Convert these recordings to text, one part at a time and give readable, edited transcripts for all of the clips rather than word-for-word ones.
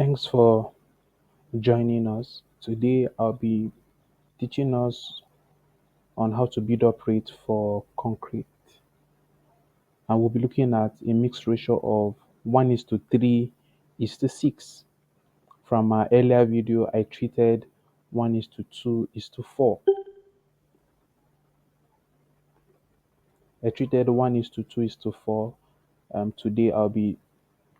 Thanks for joining us. Today I'll be teaching us on how to build up rate for concrete. And we'll be looking at a mixed ratio of 1 is to 3 is to 6. From my earlier video, I treated 1 is to 2 is to 4. I treated 1 is to 2 is to 4. Today I'll be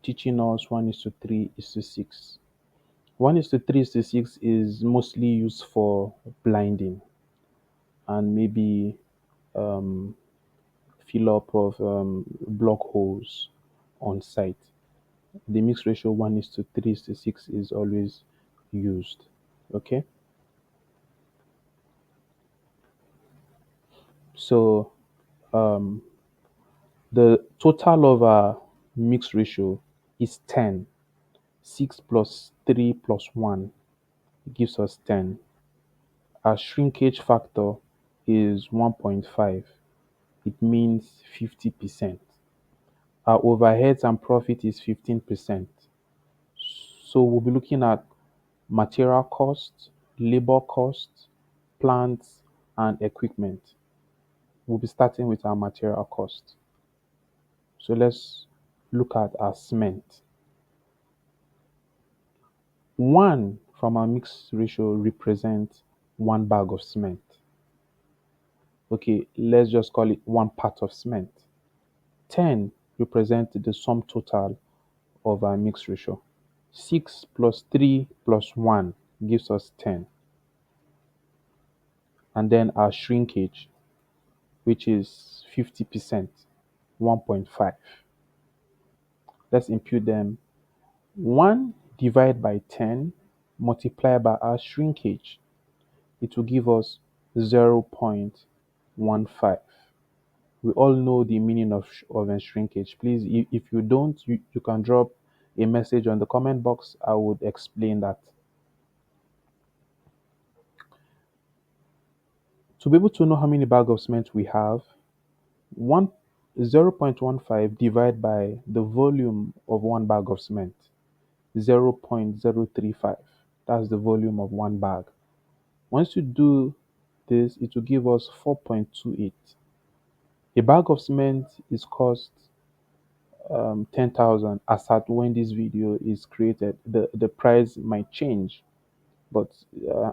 teaching us 1 is to 3 is to 6. 1 is to 3 is to 6 is mostly used for blinding and maybe um, fill up of block holes on site. The mixed ratio 1 is to 3 is to 6 is always used. Okay, so um, the total of our mixed ratio is 10. 6 plus 3 plus 1 gives us 10. Our shrinkage factor is 1.5. It means 50%. Our overheads and profit is 15%. So we'll be looking at material cost, labor cost, plants, and equipment. We'll be starting with our material cost. So let's look at our cement. 1 from our mixed ratio represents 1 bag of cement. Okay, let's just call it 1 part of cement. 10 represents the sum total of our mixed ratio. 6 plus 3 plus 1 gives us 10. And then our shrinkage, which is 50%, 1.5. Let's impute them. 1 divided by 10 multiplied by our shrinkage. It will give us 0.15. We all know the meaning of a shrinkage. Please, if you don't, you can drop a message on the comment box. I would explain that. To be able to know how many bags of cement we have, 0.15 divided by the volume of 1 bag of cement, 0.035. That's the volume of 1 bag. Once you do this, it will give us 4.28. A bag of cement is cost 10,000 as at when this video is created. The price might change, but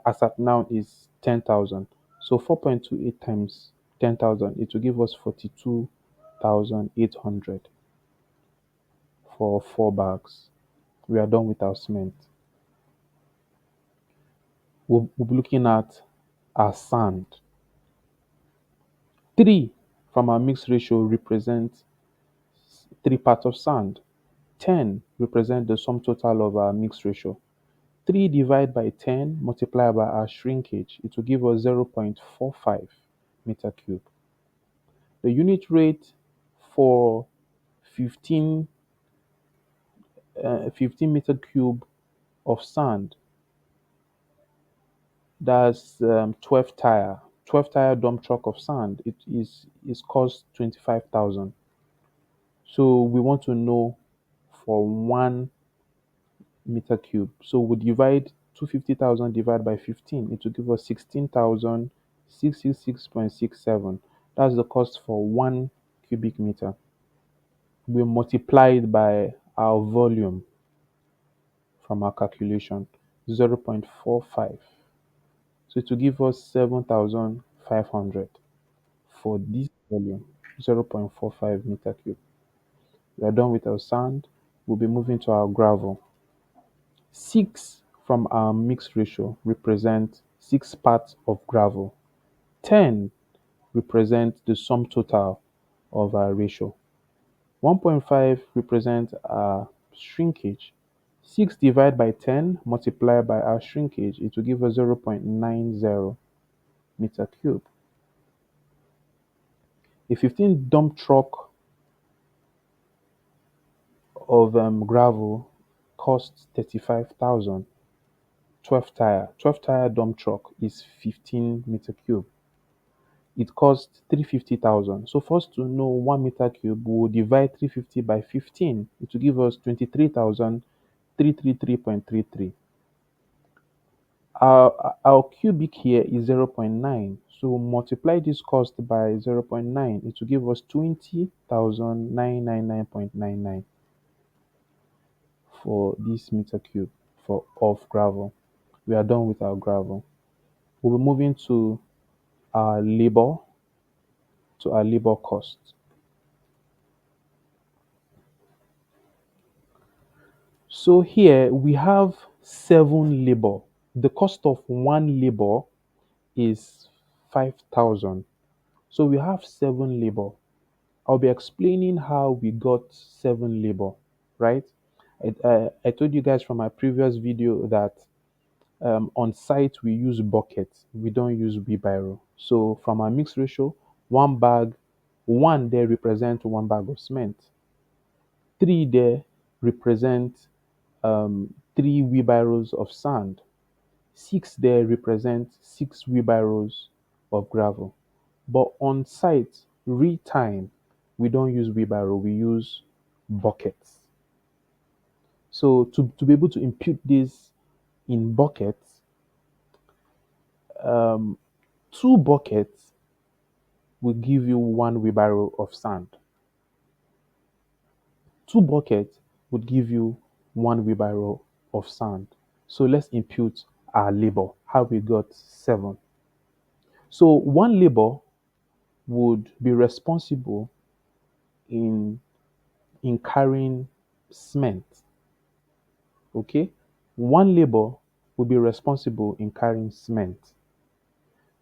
as at now is 10,000. So 4.28 times 10,000, it will give us 42,800 for 4 bags. We are done with our cement. We'll be looking at our sand. 3 from our mixed ratio represents 3 parts of sand. 10 represent the sum total of our mixed ratio. 3 divided by 10 multiplied by our shrinkage, it will give us 0.45 meter cube. The unit rate for 15 meter cube of sand, that's 12 tire. 12 tire dump truck of sand, it is cost 25,000. So we want to know for 1 meter cube. So we divide 250,000 divided by 15. It will give us 16,666.67. That's the cost for 1 cubic meter. We multiply it by our volume from our calculation, 0.45. So it will give us 7,500 for this volume, 0.45 meter cube. We are done with our sand. We'll be moving to our gravel. 6 from our mixed ratio represent 6 parts of gravel. 10 represent the sum total of our ratio. 1.5 represents our shrinkage. 6 divided by 10 multiplied by our shrinkage, it will give us 0.90 meter cube. A 15 dump truck of gravel costs 35,000. 12 tire dump truck is 15 meter cube. It costs 350,000. So for us to know 1 meter cube, we'll divide 350 by 15. It will give us 333.33. Our cubic here is 0.9. So multiply this cost by 0.9. It will give us 20,999.99 for this meter cube for of gravel. We are done with our gravel. We'll be moving our labor to our labor cost. So here we have 7 labor. The cost of one labor is 5,000. So we have 7 labor. I'll be explaining how we got 7 labor, right? I told you guys from my previous video that on site we use buckets, we don't use wheelbarrow. So from our mix ratio, one there represents 1 bag of cement. 3 there represent 3 wheelbarrows of sand. 6 there represent 6 wheelbarrows of gravel. But on site, real time, we don't use wheelbarrow, we use buckets. So to be able to impute this in buckets, um, 2 buckets will give you 1 wheelbarrow of sand. 2 buckets would give you 1 wheelbarrow of sand. So let's impute our labor, how we got 7. So one labor would be responsible in carrying cement. Okay, one labor would be responsible in carrying cement.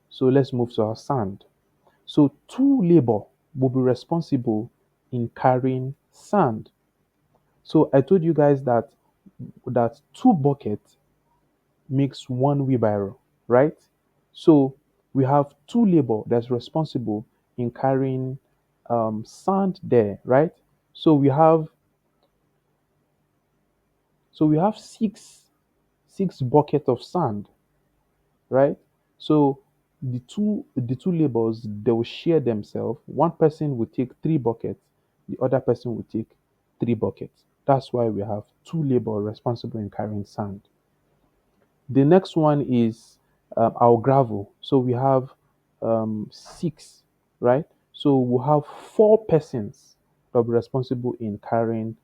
So let's move to our sand. So 2 labor will be responsible in carrying sand. So I told you guys that 2 buckets makes 1 wheelbarrow, right? So we have 2 labor that's responsible in carrying sand there, right? So we have six buckets of sand, right? So the two labors, they will share themselves. One person will take 3 buckets, the other person will take 3 buckets. That's why we have 2 labor responsible in carrying sand. The next one is our gravel. So we have 6, right? So we'll have 4 persons that will be responsible in carrying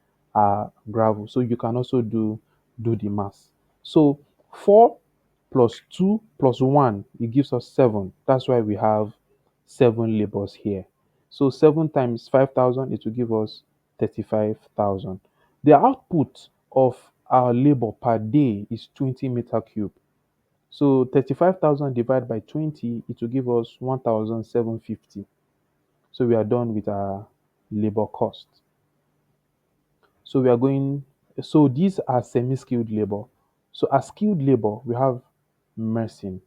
gravel. So you can also do the math. So 4 plus 2 plus 1, it gives us 7. That's why we have 7 labors here. So 7 times 5,000, it will give us 35,000. The output of our labor per day is 20 meter cube. So 35,000 divided by 20, it will give us 1,750. So we are done with our labor cost. So we are going, so these are semi-skilled labor. So as skilled labor, we have nursing.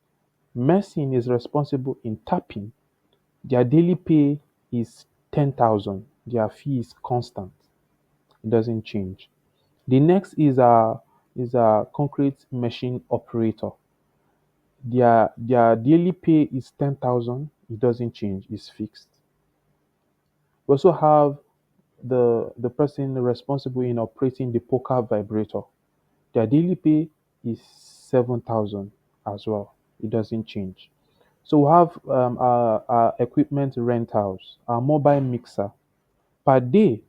Nursing is responsible in tapping. Their daily pay is 10,000. Their fee is constant. It doesn't change. The next is a concrete machine operator. Their daily pay is 10,000. It doesn't change. It's fixed. We also have the person responsible in operating the poker vibrator. Their daily pay is 7,000 as well. It doesn't change. So we have our equipment rentals. Our mobile mixer per day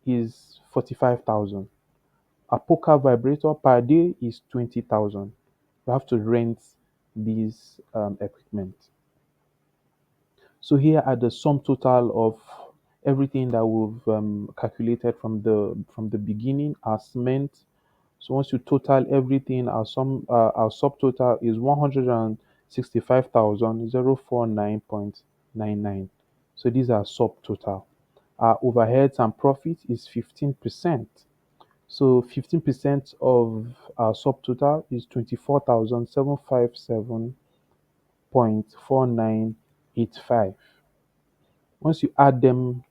is 45,000. A poker vibrator per day is 20,000. You have to rent these equipment. So here are the sum total of everything that we've calculated from the beginning. Our cement. So once you total everything, our subtotal is 165,049.99. So these are subtotal. Our overheads and profit is 15%. So 15% of our subtotal is 24,757.4985. Once you add them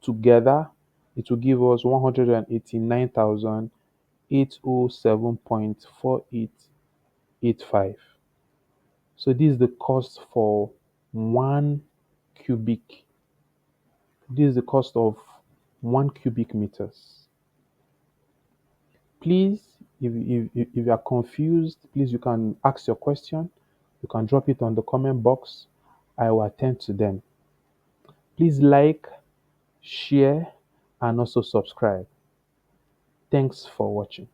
together, it will give us 189,807.4885. So this is the cost for 1 cubic. This is the cost of 1 cubic meters. Please If you are confused, please you can ask your question. You can drop it on the comment box. I will attend to them. Please like, share, and also subscribe. Thanks for watching.